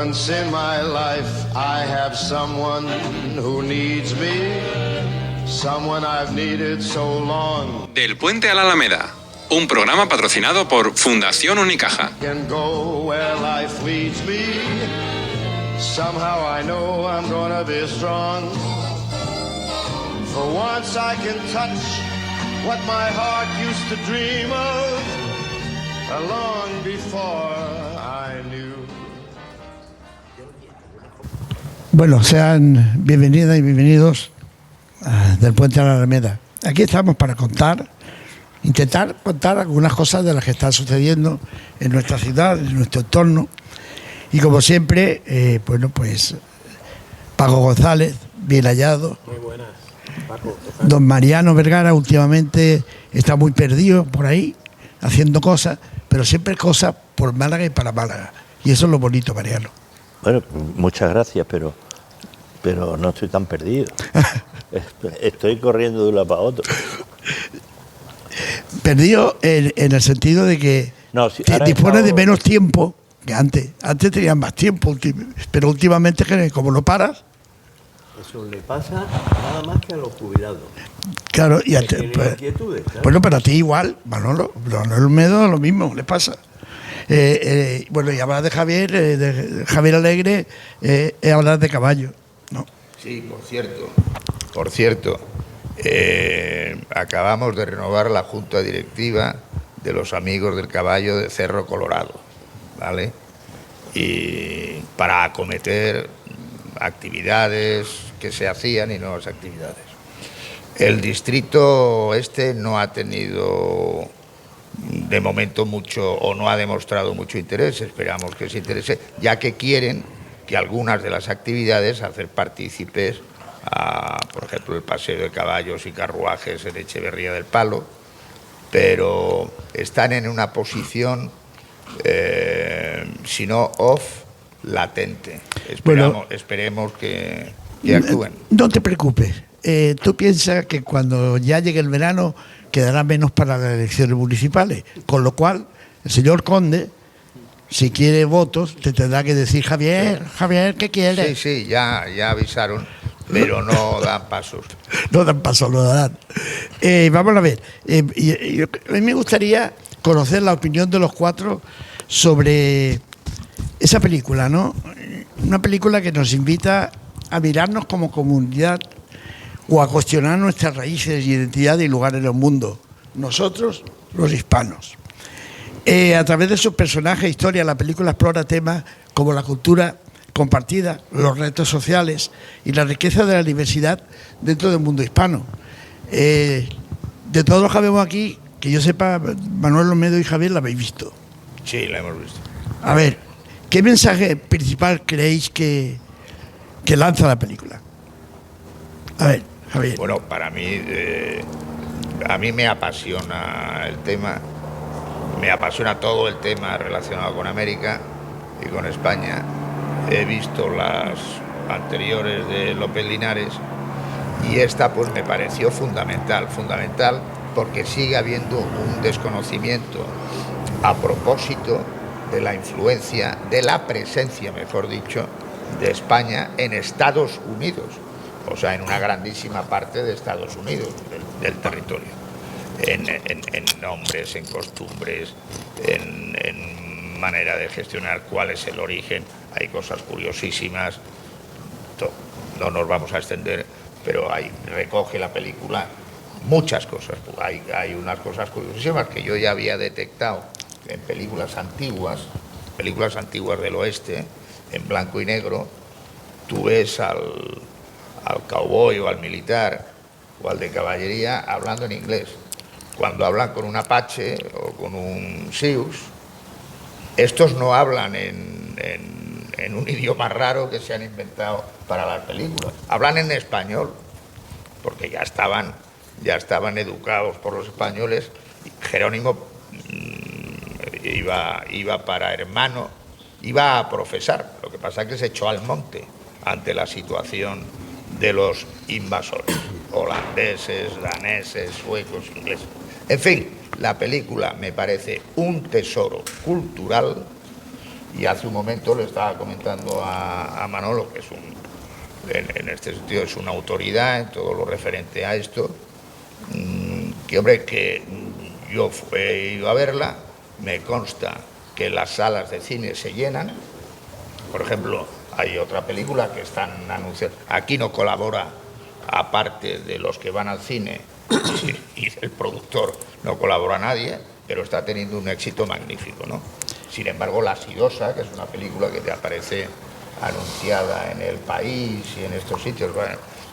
once in my life I have someone who needs me, someone I've needed so long. Del Puente a la Alameda, un programa patrocinado por Fundación Unicaja. Can go where life leads me. Somehow I know I'm gonna be strong. For once I can touch what my heart used to dream of long before I knew. Bueno, sean bienvenidas y bienvenidos del Puente a la Alameda. Aquí estamos para intentar contar algunas cosas de las que están sucediendo en nuestra ciudad, en nuestro entorno. Y como siempre, pues Paco González, bien hallado. Muy buenas, Paco. Don Mariano Vergara últimamente está muy perdido por ahí, haciendo cosas, pero siempre cosas por Málaga y para Málaga. Y eso es lo bonito, Mariano. Bueno, muchas gracias, pero no estoy tan perdido. Estoy corriendo de un lado para otro. Perdido en el sentido de que No, si dispone de menos tiempo que antes. Antes tenían más tiempo, pero últimamente, como no paras. Eso le pasa nada más que a los jubilados. Claro, y Que tienen inquietudes, claro. bueno, para ti igual, Manolo Olmedo, lo mismo, le pasa. Bueno, y hablar de Javier Alegre, es hablar de caballo, ¿no? Sí, por cierto, acabamos de renovar la junta directiva de los amigos del caballo de Cerro Colorado, ¿vale? Y para acometer actividades que se hacían y nuevas actividades. El distrito no ha tenido de momento mucho, o no ha demostrado mucho interés, esperamos que se interese, ya que quieren que algunas de las actividades hacer partícipes por ejemplo, el paseo de caballos y carruajes en Echeverría del Palo, pero están en una posición, si no off, latente. Esperemos que actúen. No te preocupes. Tú piensas que cuando ya llegue el verano quedará menos para las elecciones municipales, con lo cual el señor Conde, si quiere votos, te tendrá que decir Javier, ¿qué quieres? Sí, ya avisaron, pero no dan pasos. No dan pasos, no dan. Vamos a ver. A mí me gustaría conocer la opinión de los cuatro sobre esa película, ¿no? Una película que nos invita a mirarnos como comunidad o a cuestionar nuestras raíces, identidad y lugar en el mundo. Nosotros, los hispanos. A través de sus personajes e historia, la película explora temas como la cultura compartida, los retos sociales y la riqueza de la diversidad dentro del mundo hispano. De todos los que vemos aquí, que yo sepa, Manuel Olmedo y Javier la habéis visto. Sí, la hemos visto. A ver, ¿qué mensaje principal creéis que lanza la película? A ver, Javier. Bueno, para mí, a mí me apasiona el tema, me apasiona todo el tema relacionado con América y con España. He visto las anteriores de López Linares y esta pues me pareció fundamental porque sigue habiendo un desconocimiento a propósito de la influencia, de la presencia, mejor dicho, de España en Estados Unidos, o sea, en una grandísima parte de Estados Unidos, del territorio, en nombres, en costumbres, en manera de gestionar, cuál es el origen. Hay cosas curiosísimas, no nos vamos a extender, pero recoge la película muchas cosas. Hay unas cosas curiosísimas que yo ya había detectado en películas antiguas del oeste, en blanco y negro. Tú ves al cowboy o al militar o al de caballería hablando en inglés. Cuando hablan con un apache o con un sioux, estos no hablan en un idioma raro que se han inventado para las películas. Hablan en español, porque ya estaban educados por los españoles. Jerónimo iba para hermano, iba a profesar. Lo que pasa es que se echó al monte ante la situación de los invasores, holandeses, daneses, suecos, ingleses. En fin, la película me parece un tesoro cultural Y hace un momento le estaba comentando a Manolo, que es en este sentido es una autoridad en todo lo referente a esto, que hombre, que yo he ido a verla, me consta que las salas de cine se llenan. Por ejemplo, hay otra película que están anunciando, aquí no colabora, aparte de los que van al cine y del productor, no colabora nadie, pero está teniendo un éxito magnífico, ¿no? Sin embargo, La Sidosa, que es una película que te aparece anunciada en El País y en estos sitios,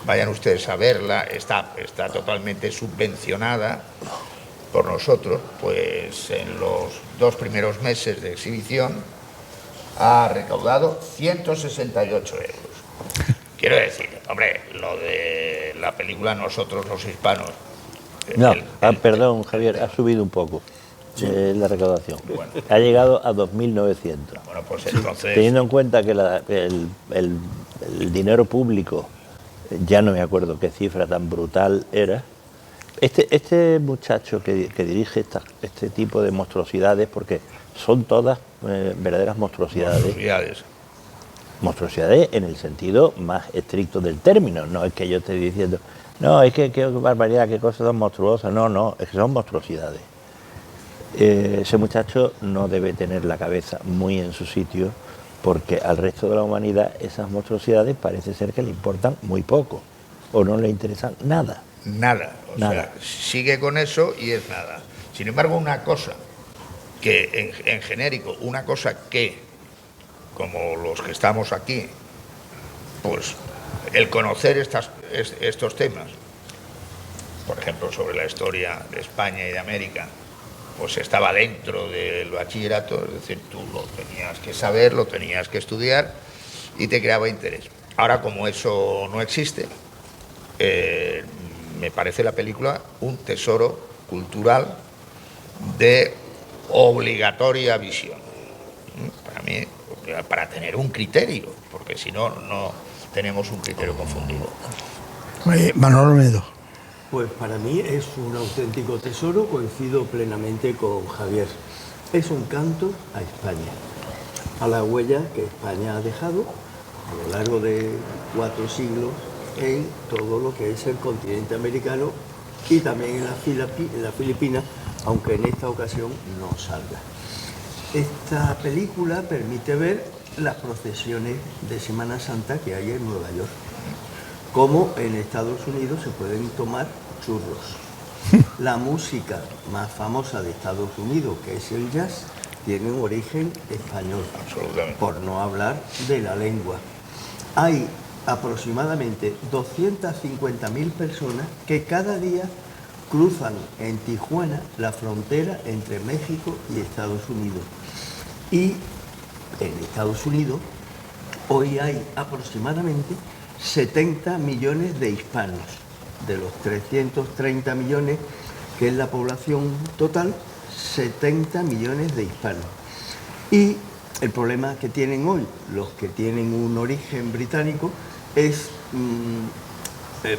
vayan ustedes a verla, está totalmente subvencionada por nosotros, pues en los 2 primeros meses de exhibición ha recaudado 168 euros. Quiero decir, hombre, lo de la película nosotros los hispanos... No, perdón, Javier, ha subido un poco la recaudación. Bueno. Ha llegado a 2.900. Bueno, pues entonces... Teniendo en cuenta que el dinero público, ya no me acuerdo qué cifra tan brutal era, este muchacho que dirige este tipo de monstruosidades, porque son todas verdaderas monstruosidades. Monstruosidades en el sentido más estricto del término, no es que yo esté diciendo, no, es que qué barbaridad, qué cosas tan monstruosas, no, es que son monstruosidades. Ese muchacho no debe tener la cabeza muy en su sitio, porque al resto de la humanidad esas monstruosidades parece ser que le importan muy poco, o no le interesan nada. Nada, o sea, sigue con eso y es nada. Sin embargo, una cosa que en genérico, una cosa que, como los que estamos aquí, pues el conocer estos temas, por ejemplo, sobre la historia de España y de América, pues estaba dentro del bachillerato, es decir, tú lo tenías que saber, lo tenías que estudiar y te creaba interés. Ahora, como eso no existe, me parece la película un tesoro cultural de obligatoria visión. Para mí, para tener un criterio, porque si no, no tenemos un criterio confundido. Manolo Medo. Pues para mí es un auténtico tesoro, coincido plenamente con Javier. Es un canto a España, a la huella que España ha dejado a lo largo de 4 siglos en todo lo que es el continente americano y también en la Filipinas, aunque en esta ocasión no salga. Esta película permite ver las procesiones de Semana Santa que hay en Nueva York. Como en Estados Unidos se pueden tomar churros. La música más famosa de Estados Unidos, que es el jazz, tiene un origen español. Absolutamente. Por no hablar de la lengua. Hay aproximadamente 250.000 personas que cada día cruzan en Tijuana la frontera entre México y Estados Unidos. Y en Estados Unidos hoy hay aproximadamente 70 millones de hispanos. De los 330 millones que es la población total, 70 millones de hispanos. Y el problema que tienen hoy los que tienen un origen británico es,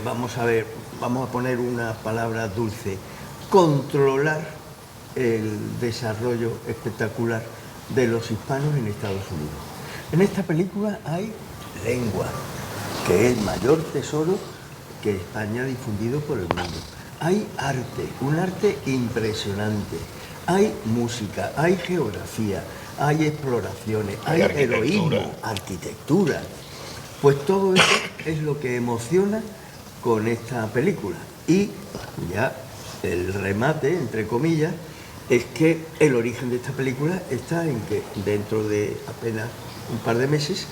vamos a poner una palabra dulce, controlar el desarrollo espectacular de los hispanos en Estados Unidos. En esta película hay lengua, que es el mayor tesoro que España ha difundido por el mundo. Hay arte, un arte impresionante. Hay música, hay geografía, hay exploraciones, hay heroísmo, arquitectura. Pues todo eso es lo que emociona con esta película. Y ya el remate, entre comillas, es que el origen de esta película está en que dentro de apenas un par de meses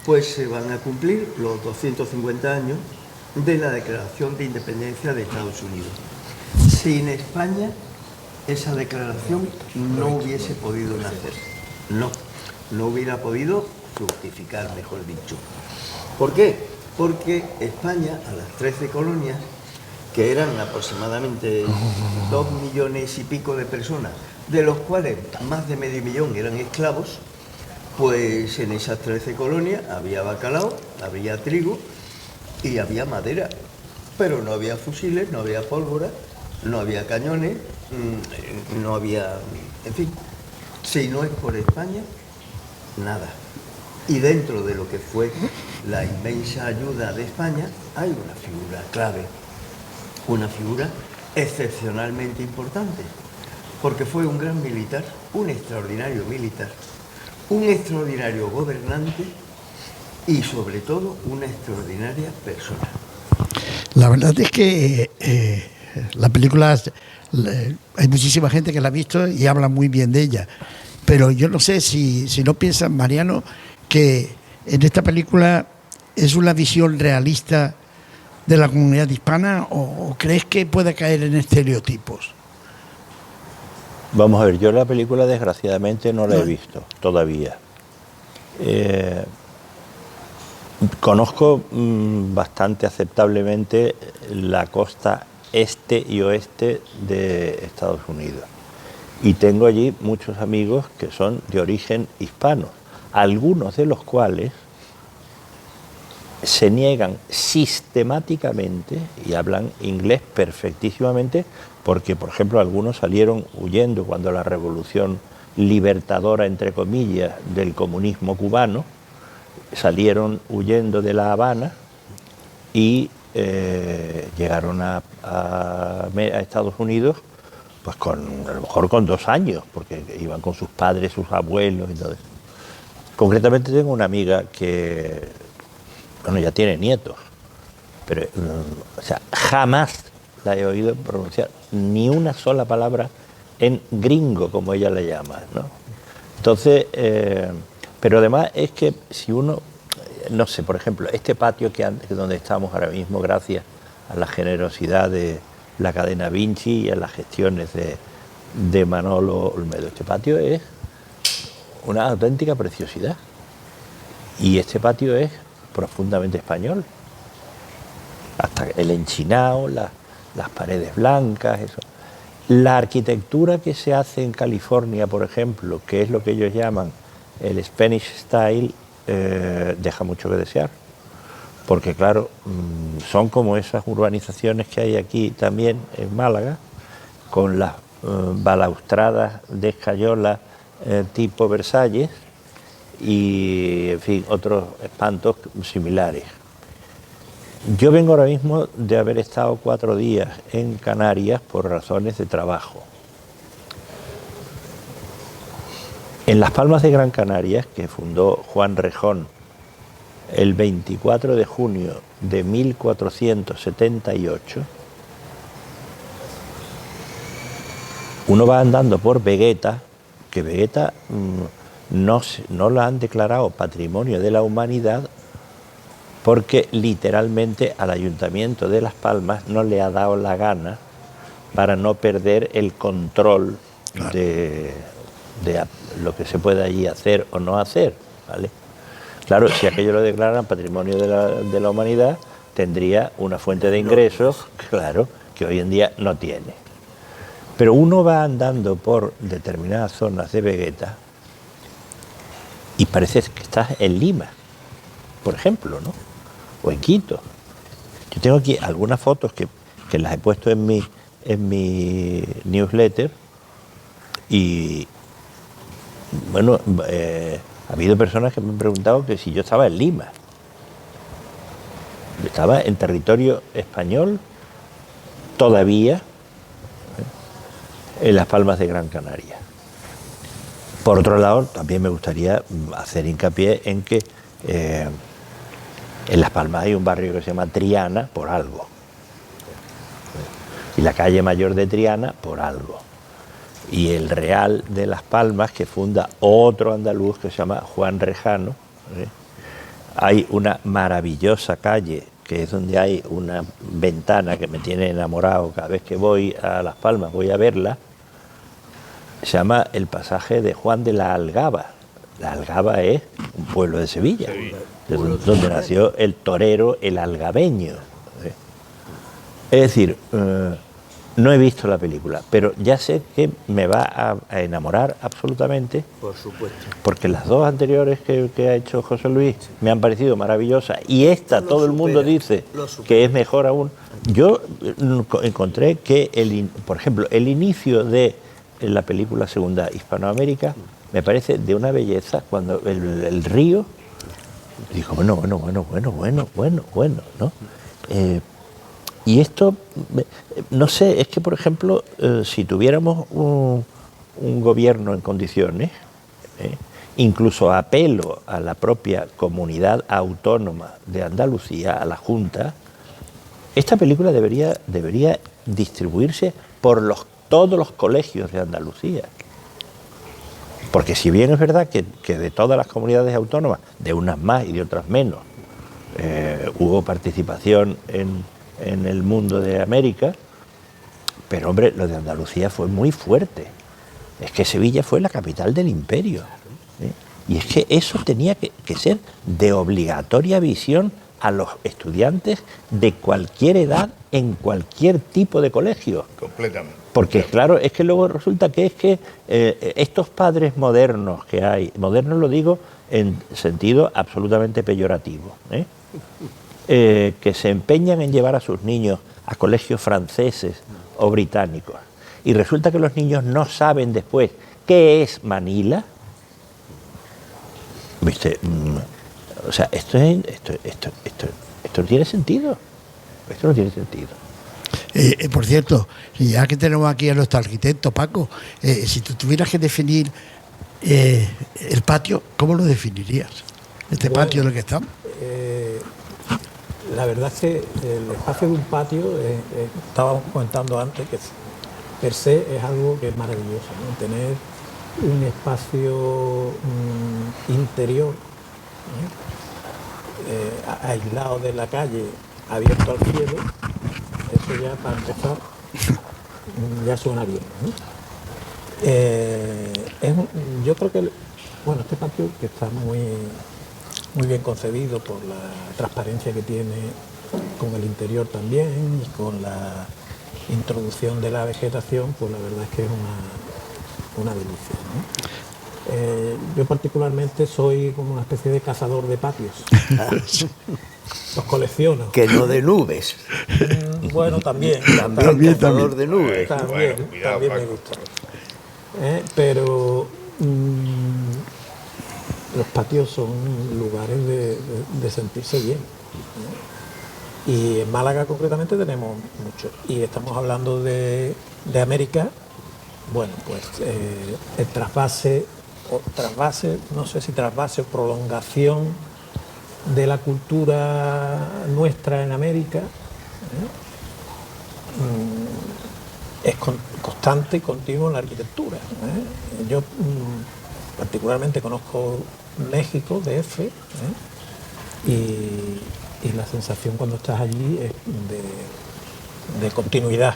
pues se van a cumplir los 250 años de la Declaración de Independencia de Estados Unidos. Sin España, esa declaración no hubiese podido nacer. No hubiera podido fructificar, mejor dicho. ¿Por qué? Porque España, a las 13 colonias, que eran aproximadamente 2 millones y pico de personas, de los cuales más de medio millón eran esclavos, pues en esas 13 colonias había bacalao, había trigo y había madera, pero no había fusiles, no había pólvora, no había cañones, no había, en fin, si no es por España, nada. Y dentro de lo que fue la inmensa ayuda de España, hay una figura clave, una figura excepcionalmente importante, porque fue un gran militar, un extraordinario militar, un extraordinario gobernante y sobre todo una extraordinaria persona. La verdad es que la película, hay muchísima gente que la ha visto y habla muy bien de ella, pero yo no sé si no piensas, Mariano, que en esta película es una visión realista de la comunidad hispana o crees que puede caer en estereotipos. Vamos a ver, yo la película desgraciadamente no la he visto todavía. Conozco bastante aceptablemente la costa este y oeste de Estados Unidos y tengo allí muchos amigos que son de origen hispano, algunos de los cuales se niegan sistemáticamente y hablan inglés perfectísimamente porque, por ejemplo, algunos salieron huyendo cuando la revolución libertadora, entre comillas, del comunismo cubano, salieron huyendo de La Habana y llegaron a Estados Unidos pues a lo mejor con 2 años, porque iban con sus padres, sus abuelos y todo eso. Concretamente tengo una amiga que, bueno, ya tiene nietos, pero o sea, jamás la he oído pronunciar ni una sola palabra en gringo, como ella le llama, ¿no? Entonces, pero además es que si uno, no sé, por ejemplo, este patio donde estamos ahora mismo, gracias a la generosidad de la cadena Vinci y a las gestiones de Manolo Olmedo, este patio es una auténtica preciosidad. Y este patio es profundamente español. Hasta el enchinado, las paredes blancas, eso. La arquitectura que se hace en California, por ejemplo, que es lo que ellos llaman el Spanish Style, deja mucho que desear. Porque claro, son como esas urbanizaciones que hay aquí también en Málaga, con las balaustradas de escayola tipo Versalles y, en fin, otros espantos similares. Yo vengo ahora mismo de haber estado 4 días en Canarias por razones de trabajo. En Las Palmas de Gran Canaria, que fundó Juan Rejón el 24 de junio de 1478, uno va andando por Vegueta, que Vegueta no la han declarado Patrimonio de la Humanidad porque literalmente al Ayuntamiento de Las Palmas no le ha dado la gana para no perder el control de lo que se puede allí hacer o no hacer, ¿vale? Claro, si aquello lo declaran Patrimonio de la Humanidad, tendría una fuente de ingresos, claro, que hoy en día no tiene. Pero uno va andando por determinadas zonas de Vegueta y parece que estás en Lima, por ejemplo, ¿no? O en Quito. Yo tengo aquí algunas fotos que las he puesto en mi newsletter y, bueno, ha habido personas que me han preguntado que si yo estaba en Lima. Yo estaba en territorio español todavía, en Las Palmas de Gran Canaria. Por otro lado, también me gustaría hacer hincapié en que en Las Palmas hay un barrio que se llama Triana por algo. Y la calle Mayor de Triana por algo. Y el Real de Las Palmas, que funda otro andaluz que se llama Juan Rejano. Hay una maravillosa calle, que es donde hay una ventana que me tiene enamorado cada vez que voy a Las Palmas, voy a verla. Se llama el pasaje de Juan de la Algaba. La Algaba es un pueblo de Sevilla, donde nació el torero, el algabeño. Es decir, no he visto la película, pero ya sé que me va a enamorar absolutamente. Por supuesto. Porque las 2 anteriores que ha hecho José Luis me han parecido maravillosas y esta todo el mundo dice que es mejor aún. Yo encontré que, por ejemplo, el inicio de la película Segunda Hispanoamérica me parece de una belleza cuando el río, dijo, bueno, ¿no? Y esto, no sé, es que, por ejemplo, si tuviéramos un gobierno en condiciones, incluso apelo a la propia comunidad autónoma de Andalucía, a la Junta, esta película debería distribuirse por todos los colegios de Andalucía. Porque si bien es verdad que de todas las comunidades autónomas, de unas más y de otras menos, hubo participación en el mundo de América, pero hombre, lo de Andalucía fue muy fuerte. Es que Sevilla fue la capital del imperio. Y es que eso tenía que ser de obligatoria visión a los estudiantes de cualquier edad en cualquier tipo de colegio. Completamente. Porque claro, es que luego resulta que estos padres modernos que hay, modernos lo digo en sentido absolutamente peyorativo, que se empeñan en llevar a sus niños a colegios franceses o británicos, y resulta que los niños no saben después qué es Manila. ¿Viste? O sea, esto no tiene sentido. Esto no tiene sentido. Por cierto, ya que tenemos aquí a nuestro arquitecto Paco, si tú tuvieras que definir el patio, ¿cómo lo definirías? Este patio en el que estamos. La verdad es que el espacio de un patio, estábamos comentando antes, que per se es algo que es maravilloso, ¿no? Tener un espacio interior, aislado de la calle, abierto al cielo, eso ya para empezar ya suena bien, ¿no? Yo creo que este patio, que está muy bien concebido por la transparencia que tiene con el interior también y con la introducción de la vegetación, pues la verdad es que es una delicia, ¿no? Yo particularmente soy como una especie de cazador de patios. Los colecciono. Que no de nubes. Bueno, también Cazador de nubes. También me gusta. Pero los patios son lugares de sentirse bien, ¿no? Y en Málaga concretamente tenemos muchos. Y estamos hablando de América. Bueno, pues el trasvase, no sé si trasvase o prolongación de la cultura nuestra en América, es constante y continuo en la arquitectura. Yo particularmente conozco México, DF, y la sensación cuando estás allí es de continuidad.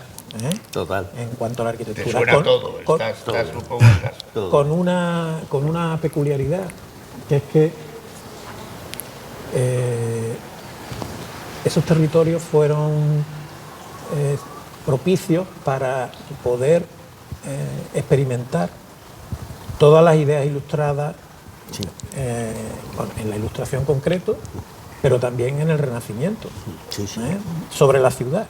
Total. En cuanto a la arquitectura. Te suena todo, estás un poco en casa. Con una peculiaridad, que es que esos territorios fueron propicios para poder experimentar todas las ideas ilustradas, Sí. En la Ilustración concreto, pero también en el Renacimiento, Sí, sí. sobre la ciudad.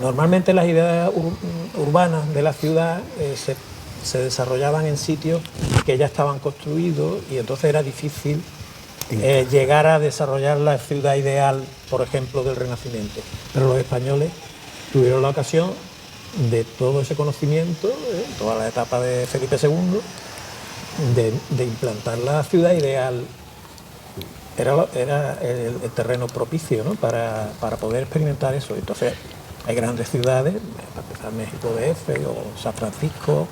Normalmente las ideas urbanas de la ciudad se desarrollaban en sitios que ya estaban construidos, y entonces era difícil llegar a desarrollar la ciudad ideal, por ejemplo, del Renacimiento. Pero los españoles tuvieron la ocasión de todo ese conocimiento, toda la etapa de Felipe II, de implantar la ciudad ideal. Era el terreno propicio, ¿no? para poder experimentar eso. Entonces hay grandes ciudades, para empezar México DF o San Francisco,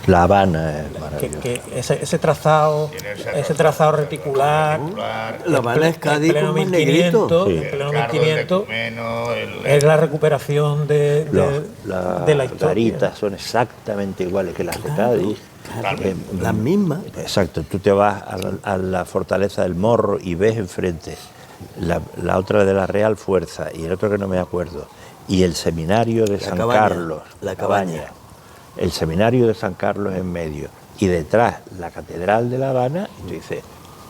La Habana es maravilloso. que ese trazado reticular, La Habana es Cádiz en pleno como un 1500, negrito. en pleno El carro del 1500, Ecumeno, es la recuperación de la Las historia. garitas son exactamente iguales que las de Cádiz. Las mismas. Exacto, tú te vas a la fortaleza del Morro y ves enfrente la otra de la Real Fuerza y el otro que no me acuerdo, y el seminario de San Cabaña, Carlos, la Cabaña. el seminario de San Carlos en medio, y detrás la Catedral de La Habana, y tú dices,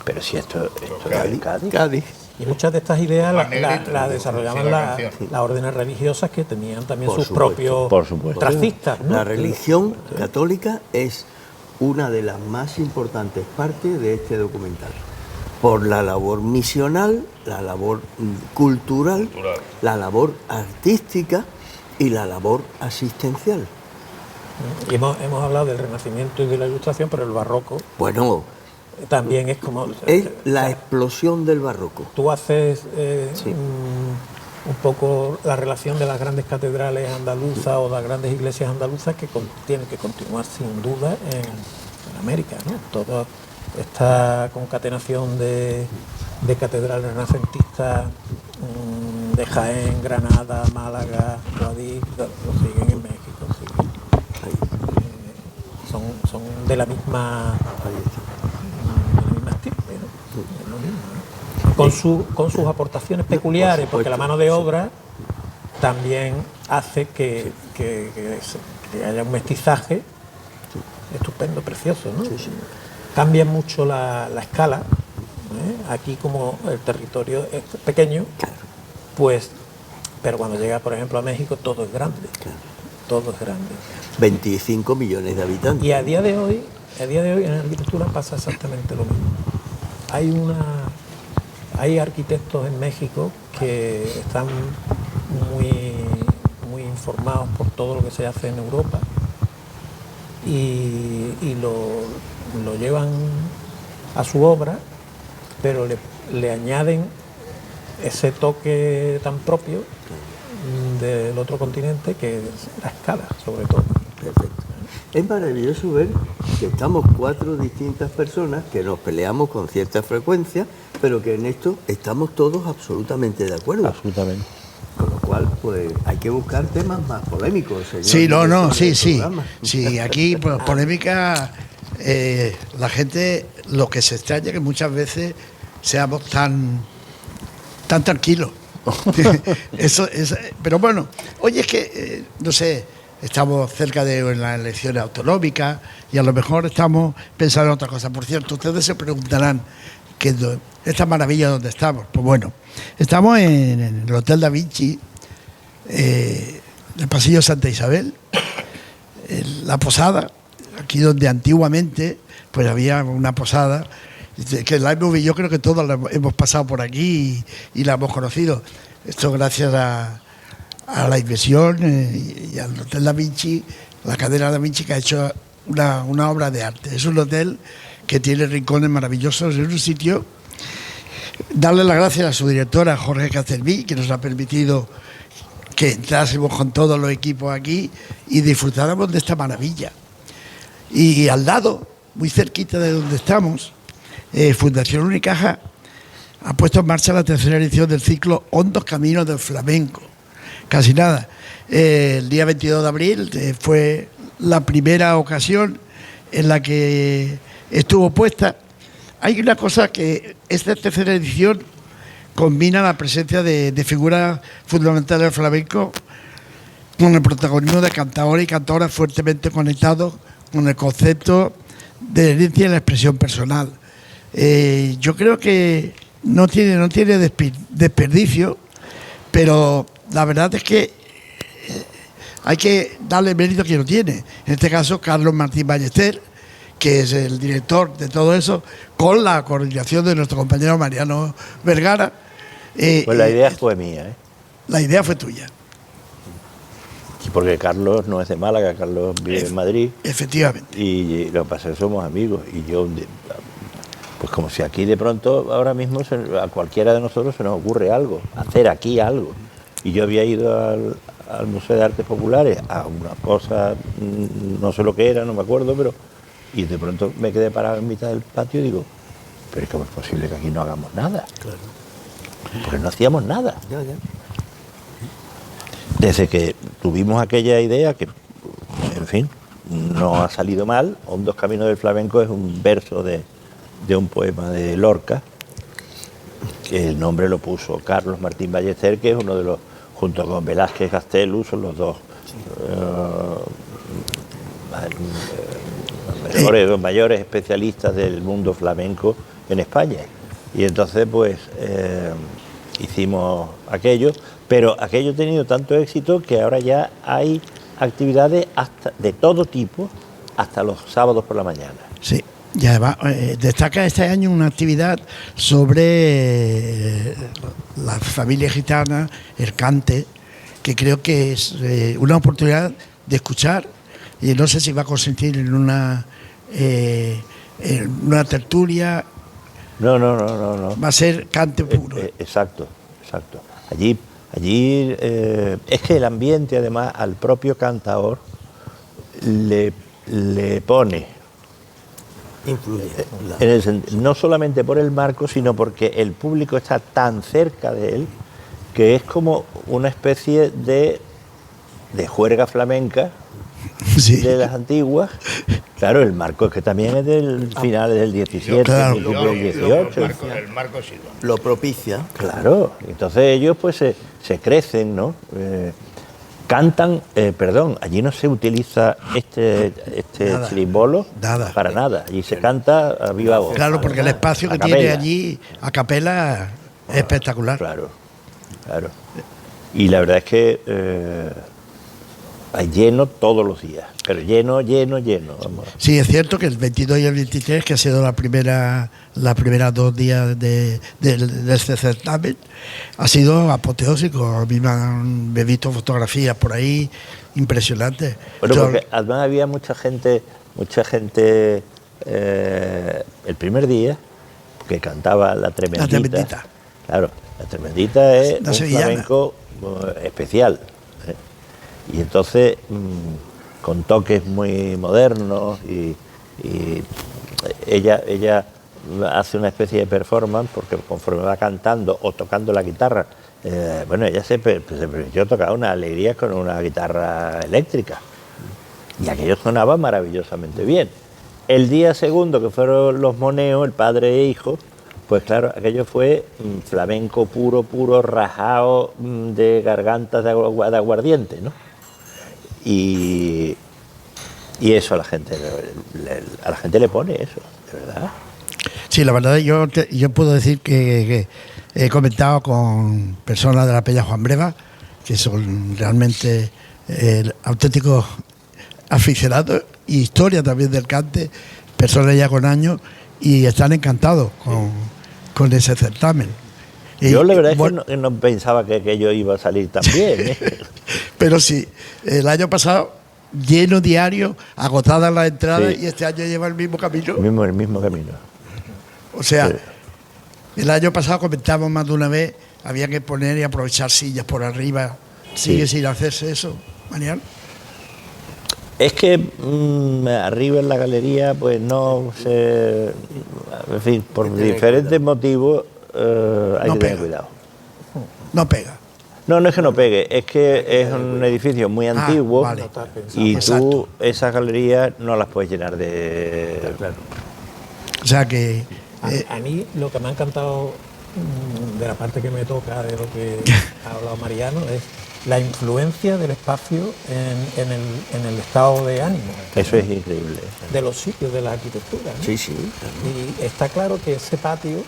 pero si esto es Cádiz. Cádiz. Y muchas de estas ideas Juan las Negrito, desarrollaban decía la las canción. órdenes religiosas que tenían también Por sus supuesto, propios tracistas, ¿no? La religión católica es una de las más importantes partes de este documental. Por la labor misional, la labor cultural, la labor artística y la labor asistencial. Y hemos hablado del Renacimiento y de la Ilustración, pero el barroco Bueno, también es como... es la explosión del barroco. Tú haces Sí. un poco la relación de las grandes catedrales andaluzas o las grandes iglesias andaluzas que tienen que continuar sin duda en América, ¿no? Toda esta concatenación de catedrales renacentistas de Jaén, Granada, Málaga, Guadix, lo siguen en México, siguen. Son de la misma estirpe, ¿no? Es lo mismo, ¿no? Con sus aportaciones peculiares, Por porque la supuesto, mano de sí. obra también hace que haya un mestizaje estupendo, precioso, ¿no? Cambia mucho la escala, ¿eh? Aquí como el territorio es pequeño, pues, pero cuando llega, por ejemplo, a México, todo es grande, todo es grande. 25 millones de habitantes. Y a día de hoy en la arquitectura pasa exactamente lo mismo. Hay arquitectos en México que están muy informados por todo lo que se hace en Europa y lo llevan a su obra, pero le añaden ese toque tan propio del otro continente, que es la escala, sobre todo. Perfecto. Es maravilloso ver que estamos 4 distintas personas que nos peleamos con cierta frecuencia, pero que en esto estamos todos absolutamente de acuerdo. Absolutamente. Con lo cual, pues hay que buscar temas más polémicos, señor. Sí, no, director del sí. programa. Sí, aquí pues, polémica, la gente lo que se extraña que muchas veces seamos tan tranquilos. Eso es, pero bueno, oye, es que, no sé, estamos cerca de las elecciones autonómicas y a lo mejor estamos pensando en otra cosa. Por cierto, ustedes se preguntarán, esta maravilla donde estamos. Pues bueno, estamos en el Hotel Da Vinci, en el Pasillo Santa Isabel, en la posada, aquí donde antiguamente pues había una posada, que la hemos, yo creo que todos la hemos pasado por aquí y la hemos conocido. Esto gracias a la inversión y al Hotel Da Vinci, la cadena Da Vinci, que ha hecho una obra de arte. Es un hotel que tiene rincones maravillosos, es un sitio. Darle las gracias a su directora, Jorge Castellví, que nos ha permitido que entrásemos con todos los equipos aquí y disfrutáramos de esta maravilla. Y al lado, muy cerquita de donde estamos, Fundación Unicaja ha puesto en marcha la tercera edición del ciclo Hondos Caminos del Flamenco. Casi nada. El día 22 de abril fue la primera ocasión en la que estuvo puesta. Hay una cosa que esta tercera edición combina la presencia de figuras fundamentales del flamenco con el protagonismo de cantadores y cantadoras fuertemente conectados con el concepto de herencia y la expresión personal. Yo creo que no tiene desperdicio, pero la verdad es que hay que darle mérito a quien lo tiene. En este caso, Carlos Martín Ballester, que es el director de todo eso, con la coordinación de nuestro compañero Mariano Vergara. Pues la idea fue mía, ¿eh? La idea fue tuya. Sí, porque Carlos no es de Málaga, Carlos vive en Madrid. Efectivamente. Y lo que pasa es que somos amigos. Y yo, pues como si aquí de pronto, ahora mismo, a cualquiera de nosotros se nos ocurre algo, hacer aquí algo. Y yo había ido al Museo de Artes Populares a una cosa, no sé lo que era, no me acuerdo, pero... Y de pronto me quedé parado en mitad del patio y digo, pero es que es posible que aquí no hagamos nada. Claro. Porque no hacíamos nada. Ya. Desde que tuvimos aquella idea, que, en fin, no ha salido mal, Hondos Caminos del Flamenco es un verso de un poema de Lorca, que el nombre lo puso Carlos Martín Ballester, que es uno de los, junto con Velázquez Gastelu, son los dos los mayores especialistas del mundo flamenco en España. Y entonces, pues, hicimos aquello, pero aquello ha tenido tanto éxito que ahora ya hay actividades hasta de todo tipo, hasta los sábados por la mañana. Sí, y además destaca este año una actividad sobre la familia gitana, el cante, que creo que es una oportunidad de escuchar, y no sé si va a consistir en una tertulia. No. Va a ser cante puro. Exacto. Allí es que el ambiente, además, al propio cantador le pone, Influye. no solamente por el marco, sino porque el público está tan cerca de él que es como una especie de juerga flamenca Sí. de las antiguas. Claro, el marco es que también es del finales del 17, Claro. principios del 18. El marco sirva. Lo propicia. Claro, entonces ellos pues se crecen, ¿no? Cantan, allí no se utiliza este Nada. chirimbolo Nada. para nada, allí se canta a viva voz. Claro, porque el espacio A que capela. tiene allí a capela es espectacular. Claro. Y la verdad es que hay lleno todos los días, pero lleno, vamos. Sí, es cierto que el 22 y el 23, que ha sido las primeras 2 días de este certamen, ha sido apoteósico. A mí me he visto fotografías por ahí impresionantes. Bueno, Yo- porque además había mucha gente el primer día que cantaba la tremendita. La Tremendita. Claro, la tremendita es La un sevillana. flamenco especial. Y entonces, con toques muy modernos y ella hace una especie de performance porque conforme va cantando o tocando la guitarra, ella se permitió tocar una alegría con una guitarra eléctrica y aquello sonaba maravillosamente bien. El día segundo, que fueron los moneos, el padre e hijo, pues claro, aquello fue flamenco puro, rajado de gargantas de aguardiente, ¿no? Y eso a la gente le pone eso, de verdad. Sí, la verdad yo puedo decir que he comentado con personas de la Peña Juan Breva, que son realmente auténticos aficionados, y historia también del cante, personas ya con años, y están encantados con ese certamen. Yo la verdad bueno, es que no pensaba que aquello iba a salir tan bien, ¿eh? Pero sí, el año pasado lleno diario, agotadas las entradas, Sí. y este año lleva el mismo camino. El mismo camino. O sea, Sí. el año pasado comentamos más de una vez, había que poner y aprovechar sillas por arriba. ¿Sigue sin hacerse eso, Mariano? Es que arriba en la galería, pues no se. En fin, por diferentes motivos hay No que tener pega. cuidado. No pega. No es que no pegue, es que es un edificio muy antiguo vale. y Exacto. tú esas galerías no las puedes llenar de. O sea que A mí lo que me ha encantado de la parte que me toca de lo que ha hablado Mariano es la influencia del espacio en el estado de ánimo Eso es increíble. de los sitios de la arquitectura, ¿no? Sí. Y está claro que ese patio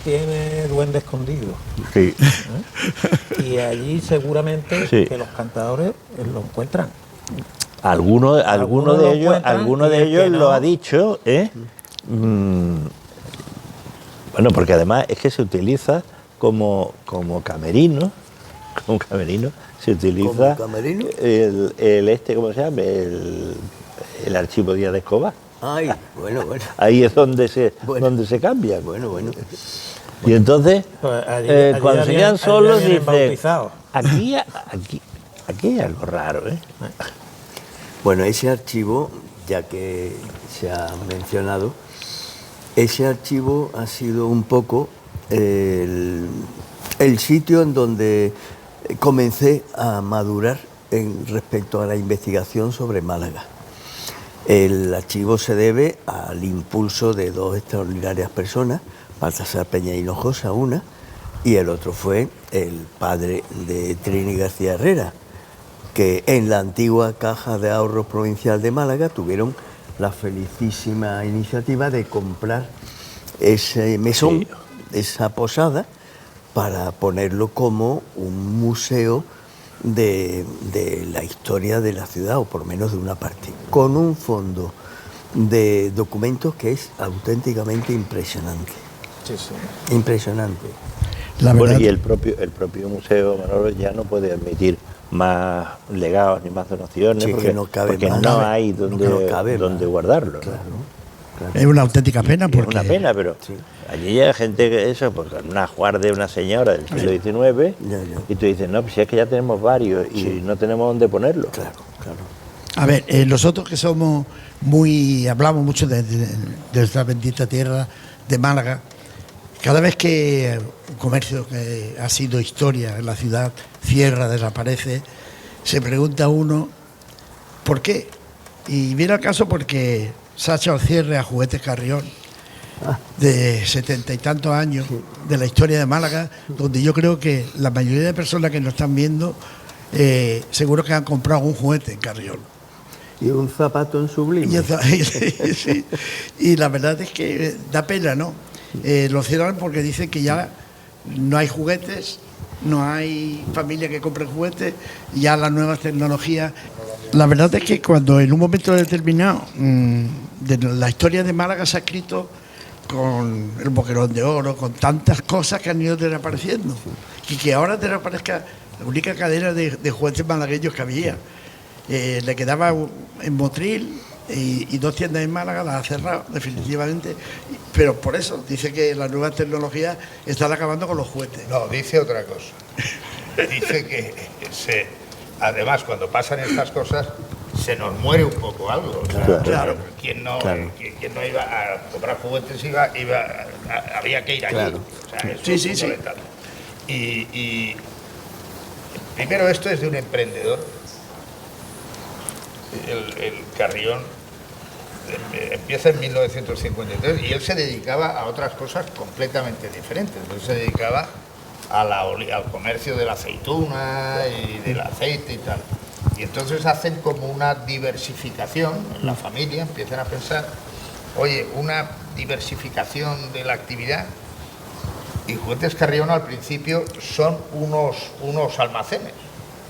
tiene duende escondido. Sí. Y allí seguramente Sí. que los cantadores lo encuentran. Alguno Algunos de lo ellos, cuentan alguno y de el ellos que no. lo ha dicho, ¿eh? Bueno, porque además es que se utiliza como camerino, se utiliza ¿Como camerino? el ¿cómo se llama? El archivo Díaz de Escobar. Ay, bueno. Ahí es donde se cambia. Bueno. Y entonces, Pues allí cuando se quedan allí solos, vienen dicen, bautizados. aquí hay algo raro, ¿eh? Bueno, ese archivo, ya que se ha mencionado, ese archivo ha sido un poco el sitio en donde comencé a madurar respecto a la investigación sobre Málaga. El archivo se debe al impulso de dos extraordinarias personas, Baltasar Peña Hinojosa, una, y el otro fue el padre de Trini García Herrera, que en la antigua Caja de Ahorros Provincial de Málaga tuvieron la felicísima iniciativa de comprar ese mesón, esa posada, para ponerlo como un museo de la historia de la ciudad, o por lo menos de una parte, con un fondo de documentos que es auténticamente impresionante. Sí, sí. Impresionante. La verdad, Bueno, y el propio museo, Manolo, ya no puede admitir más legados ni más donaciones, Sí, porque, que no cabe porque más. no hay donde, No cabe donde más. guardarlo, ¿no? Claro. es una auténtica pena Es porque... una pena, pero Sí. allí hay gente que eso, pues un ajuar de una señora del siglo XIX, Ya. y tú dices, no, pues si es que ya tenemos varios y no tenemos dónde ponerlo. Claro, claro. A ver, nosotros que somos hablamos mucho de nuestra bendita tierra de Málaga, cada vez que un comercio que ha sido historia en la ciudad cierra, desaparece, se pregunta uno ¿por qué? Y viene al caso porque se ha echado el cierre a Juguetes Carrión, de 70 y tantos años de la historia de Málaga, donde yo creo que la mayoría de personas que nos están viendo seguro que han comprado un juguete en Carrión. Y un zapato en Sublime. Sí. Y la verdad es que da pena, ¿no? Lo cierran porque dicen que ya no hay juguetes, no hay familia que compre juguetes, ya las nuevas tecnologías. La verdad es que cuando en un momento determinado de la historia de Málaga se ha escrito con el Boquerón de Oro, con tantas cosas que han ido desapareciendo, y que ahora desaparezca la única cadena de juguetes malagueños que había. Le quedaba en Motril y 2 tiendas en Málaga, las ha cerrado definitivamente, pero por eso dice que las nuevas tecnologías están acabando con los juguetes. No, dice otra cosa. Dice que además cuando pasan estas cosas se nos muere un poco algo. O sea, Claro. ¿Quién no iba a comprar juguetes? Había que ir allí. Claro. O sea, eso Sí, es sí, sí. fundamental. Y primero esto es de un emprendedor. El Carrión empieza en 1953 y él se dedicaba a otras cosas completamente diferentes. Él se dedicaba al comercio de la aceituna y del aceite y tal. Y entonces hacen como una diversificación en la familia, empiezan a pensar, oye, una diversificación de la actividad. Y Juguetes Carrión al principio son unos almacenes.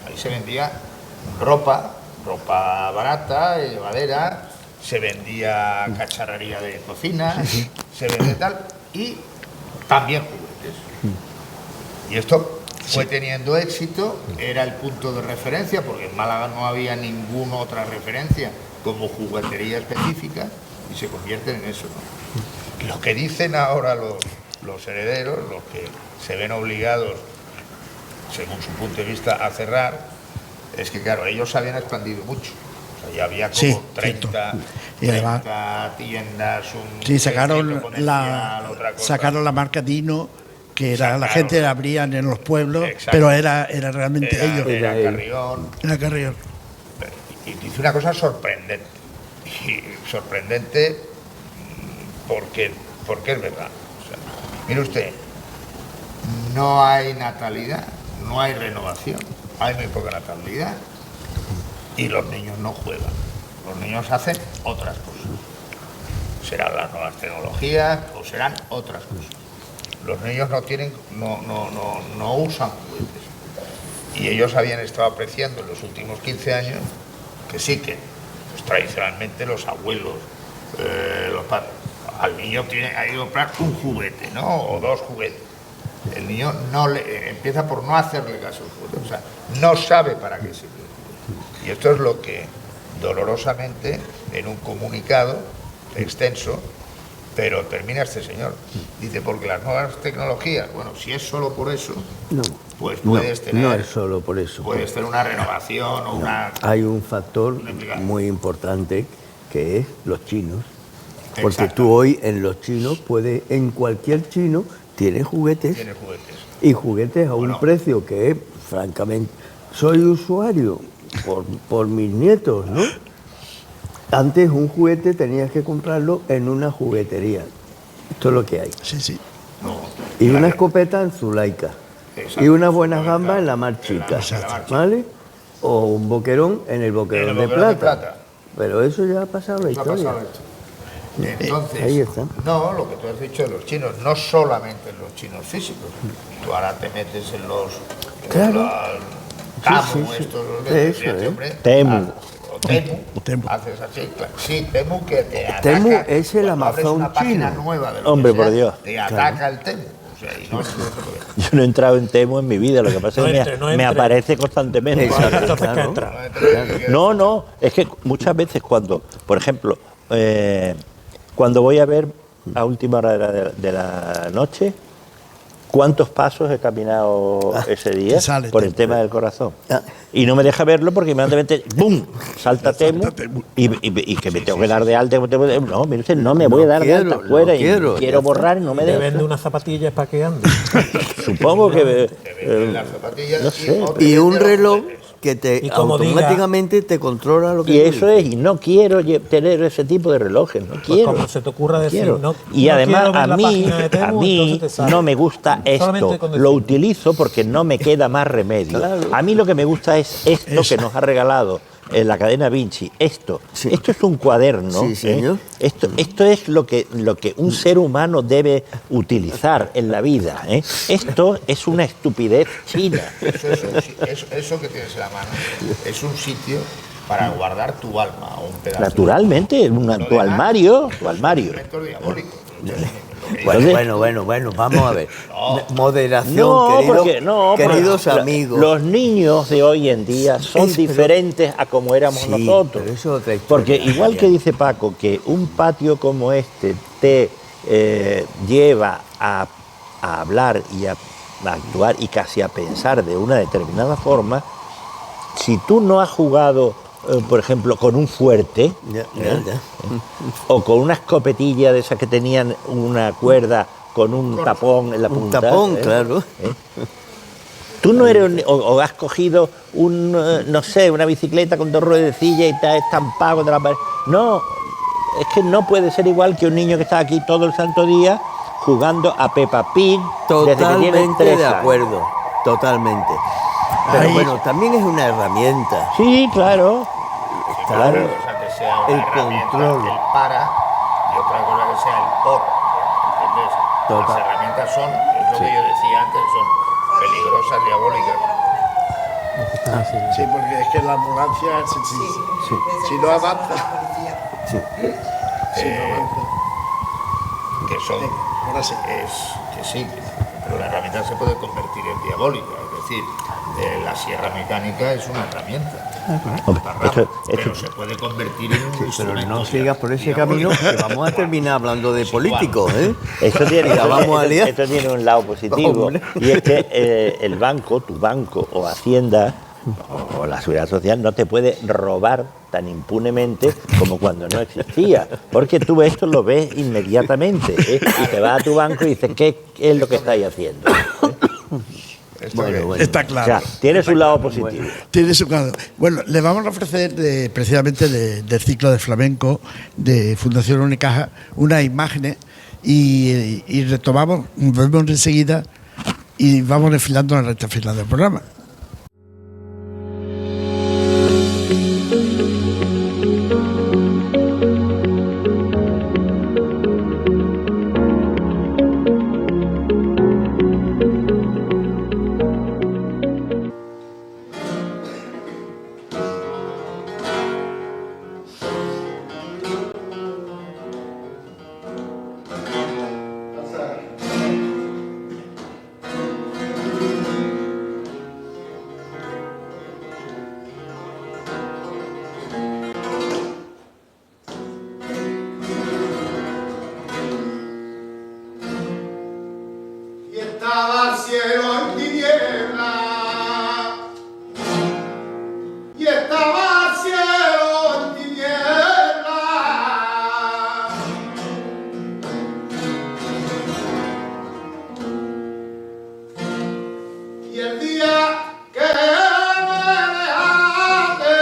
Ahí se vendía ropa barata, llevadera, se vendía cacharrería de cocina, se vendía tal, y también juguetes. Y esto fue teniendo éxito, era el punto de referencia, porque en Málaga no había ninguna otra referencia como juguetería específica, y se convierten en eso, ¿no? Lo que dicen ahora los herederos, los que se ven obligados, según su punto de vista, a cerrar, es que, claro, ellos se habían expandido mucho. O sea, ya había como Sí, 30 Y además, tiendas, sí, sacaron sacaron la marca Dino, que era, la Sacaron- gente la abrían en los pueblos, Exacto. pero era realmente ellos. Era Carrión. Era Carrión. Y dice una cosa sorprendente. Y sorprendente porque es verdad. O sea, mire usted, no hay natalidad, no hay renovación, hay muy poca natalidad y los niños no juegan. Los niños hacen otras cosas. Serán las nuevas tecnologías o serán otras cosas. Los niños no usan juguetes. Y ellos habían estado apreciando en los últimos 15 años que sí que, pues, tradicionalmente los abuelos, los padres, al niño hay que comprar un juguete, ¿no? O 2 juguetes. El niño empieza por no hacerle caso al juguete, o sea, no sabe para qué sirve el juguete. Y esto es lo que dolorosamente, en un comunicado extenso, pero termina este señor. Dice, porque las nuevas tecnologías, bueno, si es solo por eso, No, pues puedes tener... no es solo por eso. Puedes tener una renovación o una... Hay un factor muy importante que es los chinos. Porque Exacto. tú hoy en los chinos puedes, en cualquier chino, tienes juguetes Tiene juguetes. y juguetes a Bueno. un precio que es, francamente, soy usuario por mis nietos, ¿no? Antes un juguete tenías que comprarlo en una juguetería. Esto es lo que hay. Sí, sí. No. Y una escopeta en Zulaika. Exacto. Y unas buenas Escopeta gambas en la Mar en la Chica. Mar Chica. ¿Vale? O un boquerón en el boquerón, En el de, boquerón de plata. plata. Pero eso ya ha pasado la Eso ha historia. pasado esto. Entonces, ahí está. no, lo que tú has dicho de los chinos, no solamente los chinos físicos. Tú ahora te metes en los... Claro. Tamu, sí. estos, los Eso, este hombre, Temu. o Temu, haces así, claro. Sí, Temu que te ataca. Temu es el cuando abres Amazon una página chino. nueva de lo Hombre, que sea, por Dios. te ataca el Temu. O sea, y no se puede. Yo no he entrado en Temu en mi vida, lo que pasa No es que entre, no me entre. aparece constantemente. Exacto. Entonces, ¿qué Claro. entra? No, es que muchas veces cuando, por ejemplo, cuando voy a ver a última hora de la noche, ¿cuántos pasos he caminado ese día te sale por el Temu. tema del corazón? Ah. Y no me deja verlo porque inmediatamente, ¡bum!, salta Temu y que me tengo que dar de alta. No, mire usted, no me voy a dar de quiero, alta fuera no y quiero, quiero ya borrar y no me Te deja. vende unas zapatillas para que ande. Supongo que... Las zapatillas no sé. o te Y un venden reloj los que te Y como automáticamente te controla lo que Y tú eso dices. es, y no quiero tener ese tipo de relojes, no Pues quiero. como se te ocurra decir, quiero. no- Y no además quiero ver a la mí, página de Temu, entonces te sale. no me gusta Solamente esto, con lo decirlo. utilizo porque no me queda más remedio. Claro. A mí lo que me gusta es esto que nos ha regalado la cadena Vinci. Esto es un cuaderno. Sí, señor. Esto es lo que un ser humano debe utilizar en la vida. Esto es una estupidez china. Eso que tienes en la mano es un sitio para guardar tu alma o un pedazo. Naturalmente, tu armario, tu armario. Instrumentos diabólicos. Bueno, vamos a ver. Moderación, No, queridos porque amigos. los niños de hoy en día son Es- pero- diferentes a como éramos Sí, nosotros. pero eso es otra historia. Porque igual que dice Paco, que un patio como este te lleva a hablar y a actuar y casi a pensar de una determinada forma, si tú no has jugado, por ejemplo, con un fuerte, Ya. o con una escopetilla de esas que tenían una cuerda con un tapón en la Un punta. tapón, claro. Tú no eres o has cogido no sé, una bicicleta con dos ruedecillas y te has estampado contra la pared. No, es que no puede ser igual que un niño que está aquí todo el santo día jugando a Peppa Pig desde que tiene Totalmente 3 de años. acuerdo. Totalmente. Pero Ahí- bueno, también es una herramienta. Sí, claro. Claro. Una cosa que sea una El herramienta, control. el para, y otra cosa que sea el por. ¿Entiendes? Total. Las herramientas son, es lo que yo decía antes, son peligrosas, diabólicas. Sí, porque es que la ambulancia, si no avanza, Sí. si no avanza. Que son, Ahora sí. que sí, pero la herramienta se puede convertir en diabólica. Es decir, la sierra mecánica es una herramienta. Hombre, Una rama, esto- pero se puede convertir en un Pero instrumento no sigas por ese diabólico. camino, que vamos a terminar hablando de políticos, ¿eh? Esto tiene, La vamos a liar. esto tiene un lado positivo, Hombre. y es que el banco, tu banco o Hacienda o la Seguridad Social no te puede robar tan impunemente como cuando no existía, porque tú esto lo ves inmediatamente, y te vas a tu banco y dices, ¿qué es lo que estáis haciendo? Bueno. Está O claro. sea, tiene su lado positivo. Tiene su lado. Bueno, le vamos a ofrecer precisamente del ciclo de flamenco de Fundación Unicaja unas imágenes y retomamos, volvemos enseguida y vamos desfilando en la recta final del programa. Y estaba el cielo en tiniebla. Y estaba el cielo en tiniebla. Y el día que me dejaste,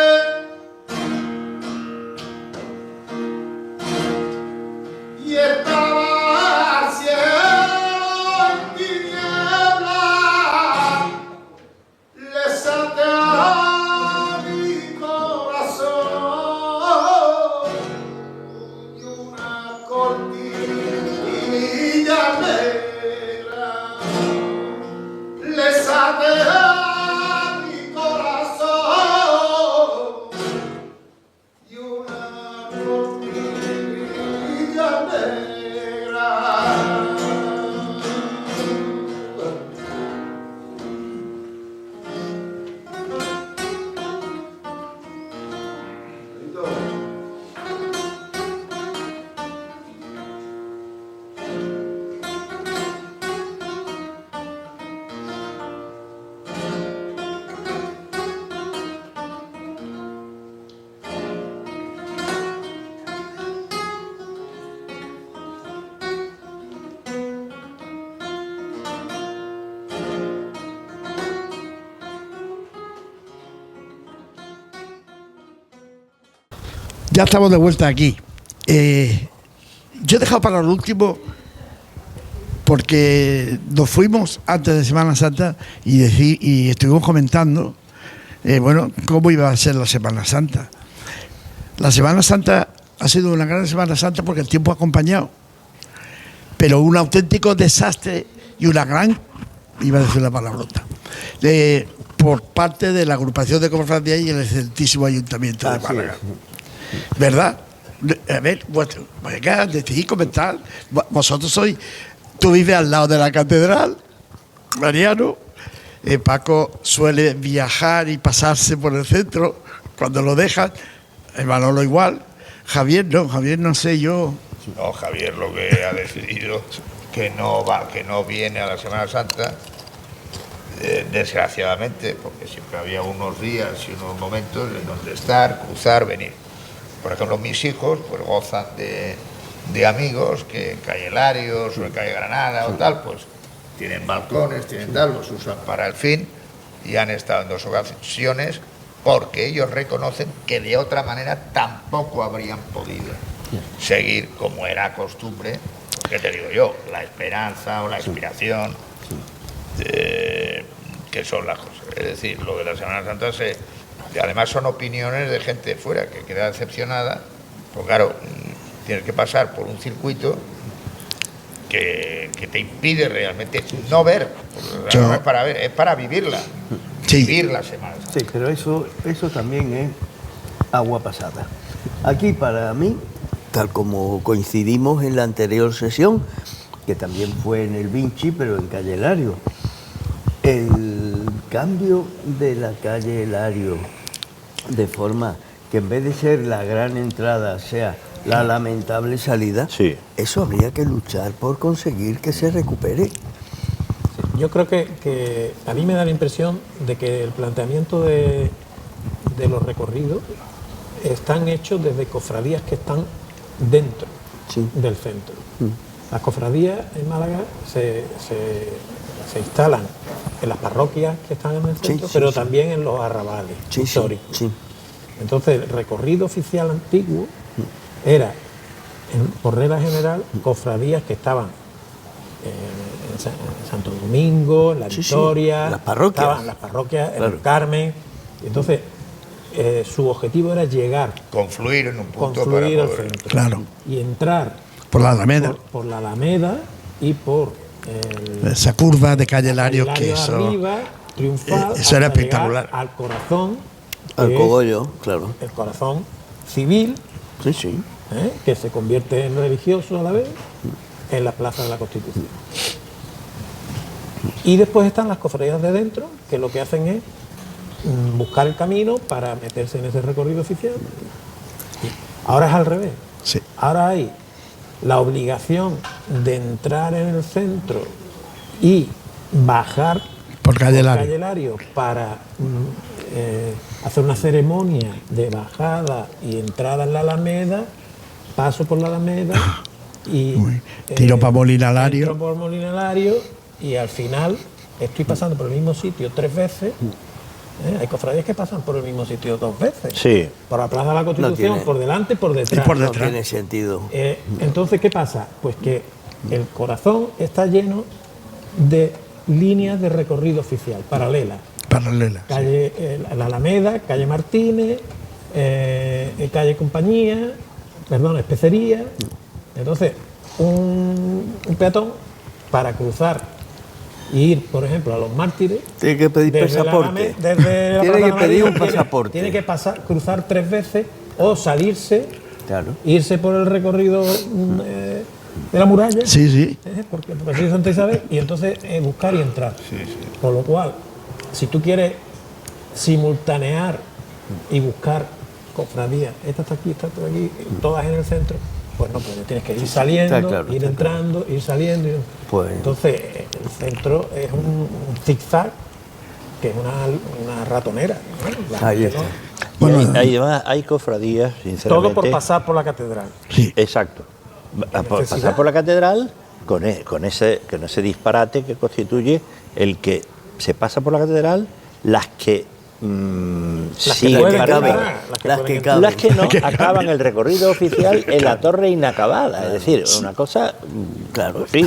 y estaba el cielo en tiniebla, le saqué a mi corazón y una desatea mi corazón y una rosquilla negra. Ya estamos de vuelta aquí. Yo he dejado para el último porque nos fuimos antes de Semana Santa y estuvimos comentando, bueno, cómo iba a ser la Semana Santa. La Semana Santa ha sido una gran Semana Santa porque el tiempo ha acompañado, pero un auténtico desastre y una gran, iba a decir una palabrota, por parte de la agrupación de cofradías y el excelentísimo Ayuntamiento de Málaga. ¿Verdad? A ver, venga, decidí comentar. Vosotros tú vives al lado de la catedral, Mariano. Paco suele viajar y pasarse por el centro cuando lo dejan. Manolo igual. Javier no sé yo. No, Javier lo que ha decidido que no viene a la Semana Santa, desgraciadamente, porque siempre había unos días y unos momentos en donde estar, cruzar, venir. Por ejemplo, mis hijos pues gozan de amigos que en calle Larios o en calle Granada o tal, pues tienen balcones, tienen tal, los usan para el fin y han estado en 2 ocasiones porque ellos reconocen que de otra manera tampoco habrían podido seguir como era costumbre, que te digo yo, la esperanza o la inspiración, que son las cosas. Es decir, lo de la Semana Santa además son opiniones de gente de fuera que queda decepcionada, pues claro, tienes que pasar por un circuito que te impide realmente no ver, no es para ver, es para vivirla, vivir la Semana Santa. Sí, pero eso también es agua pasada. Aquí para mí, tal como coincidimos en la anterior sesión, que también fue en el Vinci, pero en calle Lario, el cambio de la calle Lario de forma que en vez de ser la gran entrada sea la lamentable salida, Sí. eso habría que luchar por conseguir que se recupere. Yo creo que a mí me da la impresión de que el planteamiento de los recorridos están hechos desde cofradías que están dentro del centro. Las cofradías en Málaga se instalan en las parroquias que están en el centro, pero también en los arrabales históricos. Sí. Entonces, el recorrido oficial antiguo era, por regla general, cofradías que estaban en Santo Domingo, en la Victoria, las parroquias. estaban las parroquias, en el Carmen. Entonces, su objetivo era llegar, Confluir en un punto confluir para al poder... centro Claro. y entrar Por la Alameda. por la Alameda y por Esa curva de calle Larios, Lario que eso. arriba, triunfal, eso era hasta espectacular. llegar al corazón, Al que es cogollo, claro. el corazón civil, Sí. que se convierte en religioso a la vez, en la Plaza de la Constitución. Y después están las cofradías de dentro, que lo que hacen es buscar el camino para meterse en ese recorrido oficial. Ahora es al revés. Sí. Ahora hay la obligación de entrar en el centro y bajar Por calle Lario. Lario para hacer una ceremonia de bajada y entrada en la Alameda, paso por la Alameda y Tiro pa' Molina Lario. entro por Molina Lario y al final estoy pasando por el mismo sitio 3 veces. Hay cofradías que pasan por el mismo sitio 2 veces. Sí. Por la Plaza de la Constitución, tiene- por delante y por detrás. Y por No detrás. tiene sentido. Entonces, ¿qué pasa? Pues que el corazón está lleno de líneas de recorrido oficial, paralelas. Paralela. Calle la Alameda, calle Martínez, calle Compañía, perdón, Especería. Entonces, un peatón para cruzar ir, por ejemplo, a los Mártires. Tiene que pedir desde la pasaporte. desde la Tiene Plaza que de pedir María, un pasaporte. Tiene que cruzar 3 veces o salirse, Claro. irse por el recorrido de la muralla. Sí, sí. Porque así es Santa Isabel, y entonces buscar y entrar. Por lo cual, si tú quieres simultanear y buscar cofradías, esta está aquí, todas en el centro, pues no puedes, tienes que ir saliendo, Está claro, ir está entrando, ir saliendo. Pues- Entonces, el centro es un zigzag, que es una ratonera, ¿no? La Ahí gente está. Bueno, además hay cofradías, sinceramente. todo por pasar por la catedral. Sí. Exacto. Por necesidad. pasar por la catedral con ese disparate que constituye el que se pasa por la catedral, las que Las que siguen pueden para entrar, arriba. las pueden que entrar. Las que no acaban el recorrido oficial en la torre inacabada. Es decir, una cosa, Claro. sí,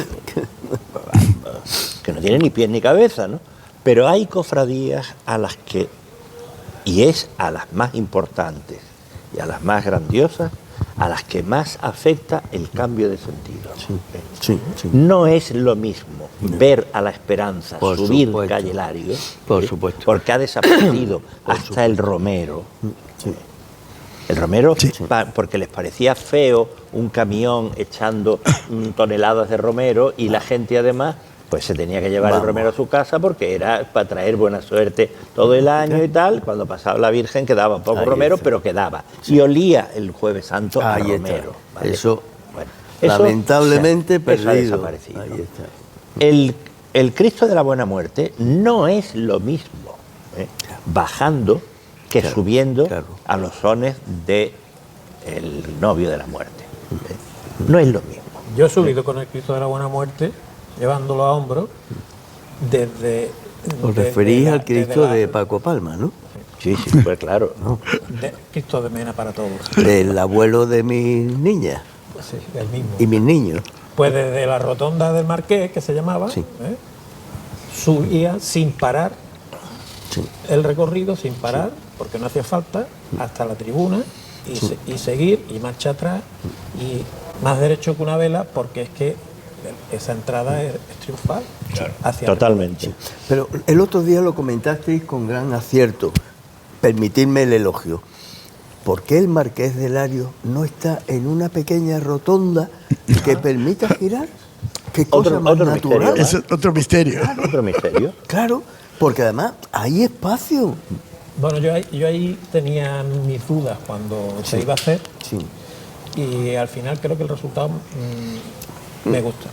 que no tiene ni pies ni cabeza, ¿no? Pero hay cofradías a las que, y es a las más importantes y a las más grandiosas, a las que más afecta el cambio de sentido. Sí, sí. No es lo mismo ver a la Esperanza Por subir supuesto. calle Lario, Por supuesto. porque ha desaparecido hasta el Romero. El Romero, porque les parecía feo un camión echando toneladas de romero y la gente además pues se tenía que llevar el romero a su casa porque era para traer buena suerte todo el año y tal. Cuando pasaba la Virgen quedaba poco Ahí romero, está. pero quedaba. Y olía el Jueves Santo a Ahí está. romero. ¿vale? Eso, Bueno, lamentablemente, eso ha perdido. desaparecido. Ahí está. El Cristo de la Buena Muerte no es lo mismo bajando que Claro, subiendo claro. a los sones de el novio de la muerte. No es lo mismo. Yo he subido con el Cristo de la Buena Muerte, llevándolo a hombros, desde... Os desde referís la- al Cristo desde la- de Paco Palma, ¿no? Sí, sí, pues claro. Cristo de Mena para todos. El abuelo de mis niñas Sí, el mismo. y mis niños. Pues desde la rotonda del Marqués, que se llamaba, Sí. subía sin parar Sí. el recorrido, sin parar, porque no hacía falta, hasta la tribuna y seguir y marcha atrás y más derecho que una vela, porque es que esa entrada es triunfal. Hacia Totalmente. Pero el otro día lo comentasteis con gran acierto. Permitidme el elogio. ¿Por qué el Marqués de Lario no está en una pequeña rotonda que permita girar? ¿Qué cosa Otro- más otro natural? misterio, Es otro misterio. Otro misterio. Claro, porque además hay espacio. Bueno, yo ahí tenía mis dudas cuando se iba a hacer Sí. y al final creo que el resultado me gusta.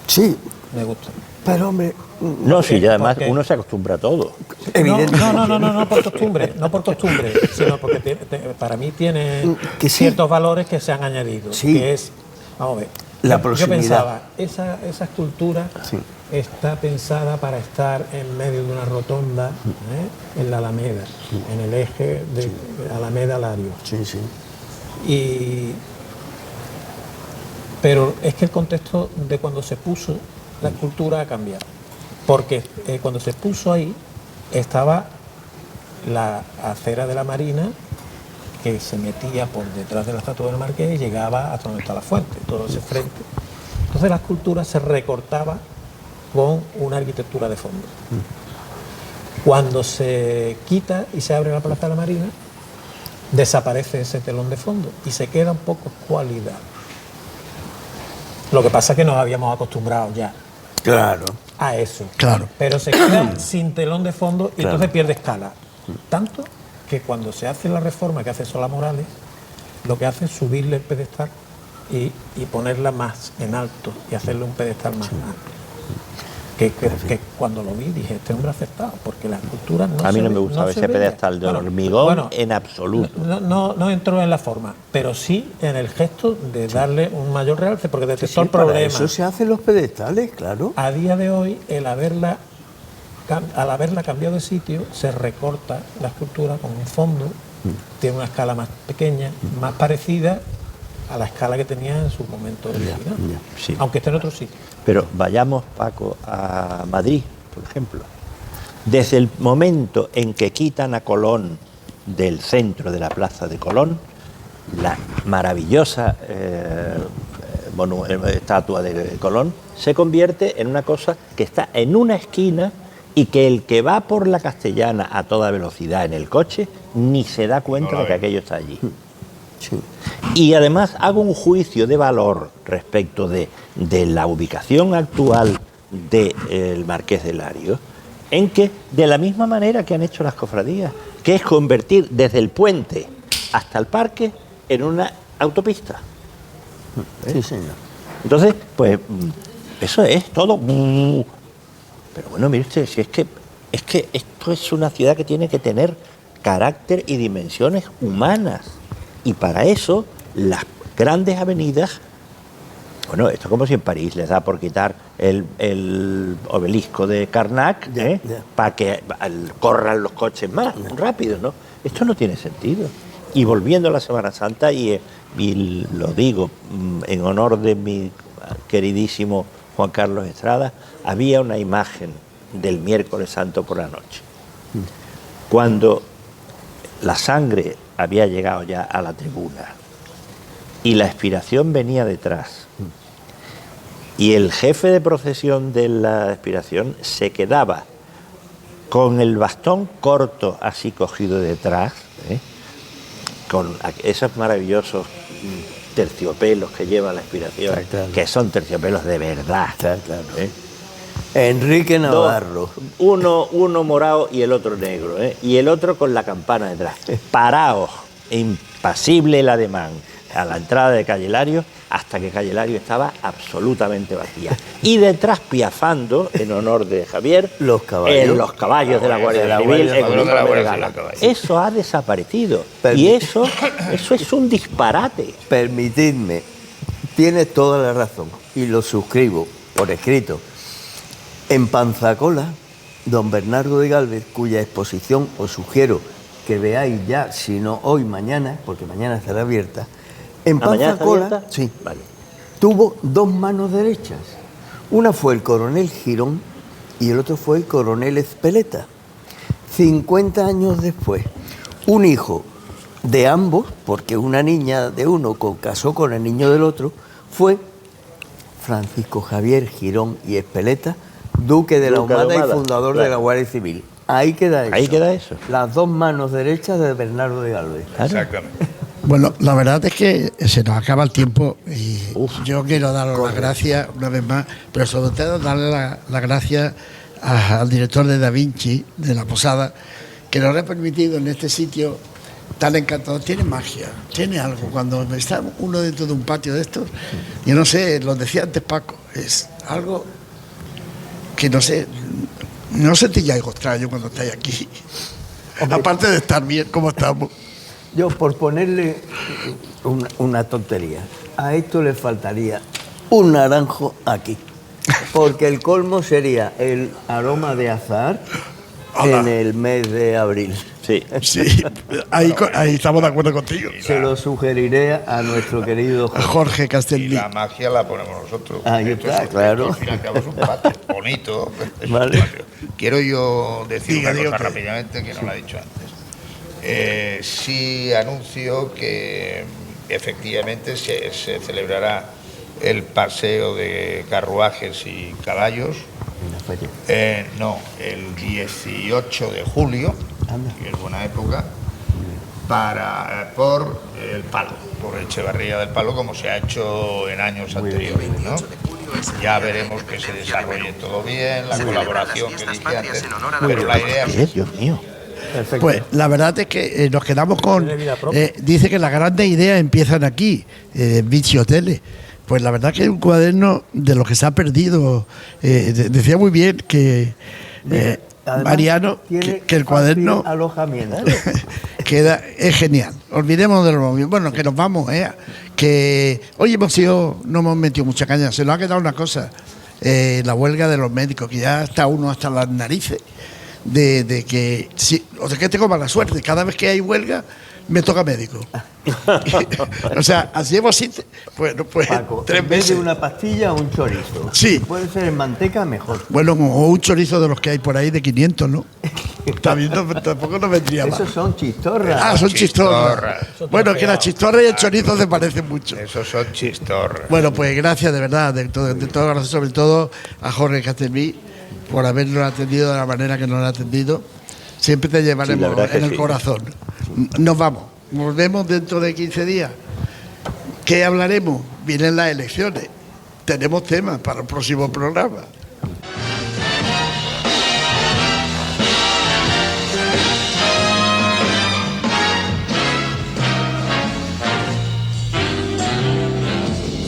Sí, Me gusta. pero hombre, No, sí, y además ¿Por qué? uno se acostumbra a todo. evidentemente. No por costumbre, no por costumbre, sino porque para mí tiene Que sí. ciertos valores que se han añadido. Sí. Que es, vamos a ver, La yo proximidad. pensaba, esa escultura Sí. está pensada para estar en medio de una rotonda, en la Alameda, en el eje de Alameda-Lario. Sí, sí. Pero es que el contexto de cuando se puso la escultura ha cambiado. Porque cuando se puso ahí estaba la acera de la Marina que se metía por detrás de la estatua del Marqués y llegaba hasta donde está la fuente, todo ese frente. Entonces la escultura se recortaba con una arquitectura de fondo. Cuando se quita y se abre la Plaza de la Marina, desaparece ese telón de fondo y se queda un poco cualidad. Lo que pasa es que nos habíamos acostumbrado ya Claro. a eso. Claro. Pero se queda sin telón de fondo y Claro. entonces pierde escala. Tanto que cuando se hace la reforma que hace Solá Morales, lo que hace es subirle el pedestal y ponerla más en alto y hacerle un pedestal más alto. Que cuando lo vi dije, este hombre ha acertado, porque la escultura no A mí se no ve- me gustaba se ese ve pedestal de bien. hormigón en absoluto. No entró en la forma, pero sí en el gesto de darle un mayor realce, porque detectó el Para problema. eso se hacen los pedestales, claro. A día de hoy, al haberla cambiado de sitio, se recorta la escultura con un fondo, tiene una escala más pequeña, más parecida a la escala que tenía en su momento original, sí. aunque esté en otro sitio. Pero vayamos, Paco, a Madrid, por ejemplo. Desde el momento en que quitan a Colón del centro de la plaza de Colón, la maravillosa estatua de Colón, se convierte en una cosa que está en una esquina y que el que va por la Castellana a toda velocidad en el coche ni se da cuenta de que aquello está allí. Sí. Y además hago un juicio de valor respecto de la ubicación actual del Marqués de Lario, en que de la misma manera que han hecho las cofradías, que es convertir desde el puente hasta el parque en una autopista. Sí, señor. Entonces, pues eso es todo. Pero bueno, mire usted, si es que esto es una ciudad que tiene que tener carácter y dimensiones humanas. Y para eso, las grandes avenidas, bueno, esto es como si en París les da por quitar el obelisco de Karnak, para que corran los coches más rápido, ¿no? Esto no tiene sentido. Y volviendo a la Semana Santa, y lo digo en honor de mi queridísimo Juan Carlos Estrada, había una imagen del miércoles santo por la noche. Cuando la sangre había llegado ya a la tribuna y la expiración venía detrás, y el jefe de procesión de la expiración se quedaba con el bastón corto así cogido detrás, con esos maravillosos terciopelos que lleva la expiración, Claro. que son terciopelos de verdad. Claro. Enrique Navarro. Uno morado y el otro negro, y el otro con la campana detrás. Paraos, impasible el ademán, a la entrada de Calle Lario, hasta que Calle Lario estaba absolutamente vacía. Y detrás, piafando, en honor de Javier, Los caballos. los caballos de la Guardia Civil, el Guardia uniforme de Civil, gala. la caballo. Eso ha desaparecido. Pero- Y eso es un disparate. Permitidme, tienes toda la razón y lo suscribo por escrito. En Panzacola, don Bernardo de Gálvez, cuya exposición os sugiero que veáis ya, si no hoy, mañana, porque mañana estará abierta. En ¿Mañana está Panzacola, abierta? sí, Vale. tuvo dos manos derechas. Una fue el coronel Girón y el otro fue el coronel Ezpeleta. 50 años después, un hijo de ambos, porque una niña de uno casó con el niño del otro, fue Francisco Javier Girón y Ezpeleta, duque de la Duque de Ahumada y Ahumada, fundador de claro. la Guardia Civil. Ahí queda eso. Ahí queda eso. Las dos manos derechas de Bernardo de Gálvez. Exactamente. Bueno, la verdad es que se nos acaba el tiempo y yo quiero daros las gracias una vez más, pero sobre todo darle las gracias al director de Da Vinci, de La Posada, que nos ha permitido en este sitio tan encantador. Tiene magia, tiene algo. Cuando está uno dentro de un patio de estos, yo no sé, lo decía antes Paco, es algo que no sé, no sentís algo extraño cuando estáis aquí. Aparte de estar bien como estamos. Yo, por ponerle una tontería, a esto le faltaría un naranjo aquí. Porque el colmo sería el aroma de azahar en el mes de abril. Sí. Sí, ahí estamos de acuerdo contigo. Se lo sugeriré a nuestro querido Jorge. Jorge Y Castellí. la magia la ponemos nosotros. Ahí Esto está, es- claro. esto, al fin y al cabo es un patio bonito. Es un Vale. patio. Quiero yo decir Diga, una diga cosa usted. rápidamente que no la he dicho antes. Sí anuncio que efectivamente se celebrará el paseo de carruajes y caballos. No, el 18 de julio, que es buena época, por el Palo, por Echevarría del Palo, como se ha hecho en años anteriores, ¿no? Ya veremos que se desarrolle todo bien, la colaboración que dije antes, pero la idea es Dios mío. Perfecto. Pues la verdad es que nos quedamos con. Tiene vida propia. Dice que las grandes ideas empiezan aquí, Vichy Hoteles. Pues la verdad que es un cuaderno de lo que se ha perdido. Decía muy bien que Además, Mariano, tiene que el fácil cuaderno alojamiento. es genial. Olvidemos de lo mismo. Bueno, que nos vamos, que hoy no hemos metido mucha caña. Se nos ha quedado una cosa, la huelga de los médicos, que ya está uno hasta las narices de que sí, o sea, que tengo mala suerte. Cada vez que hay huelga me toca médico. O sea, así hemos sido, pues 3 en vez meses. de una pastilla, un chorizo. Sí. Si puede ser en manteca, mejor. Bueno, o un chorizo de los que hay por ahí de 500, ¿no? También tampoco nos vendría mal. Esos son chistorras. Ah, son chistorras. Chistorra. Bueno, que la chistorra y el chorizo se parecen mucho. Esos son chistorras. Bueno, pues gracias de verdad, de todo corazón, sobre todo a Jorge Castelví por habernos atendido de la manera que nos ha atendido. Siempre te Sí, la llevaremos verdad que en el sí. corazón. Nos vamos, volvemos dentro de 15 días. ¿Qué hablaremos? Vienen las elecciones. Tenemos temas para el próximo programa.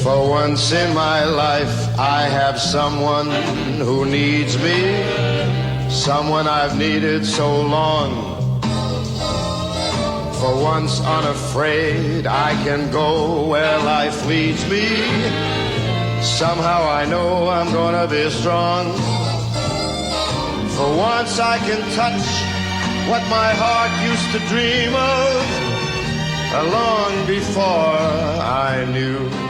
For once in my life, I have someone who needs me, someone I've needed so long. For once unafraid, I can go where life leads me. Somehow I know I'm gonna be strong. For once I can touch what my heart used to dream of long before I knew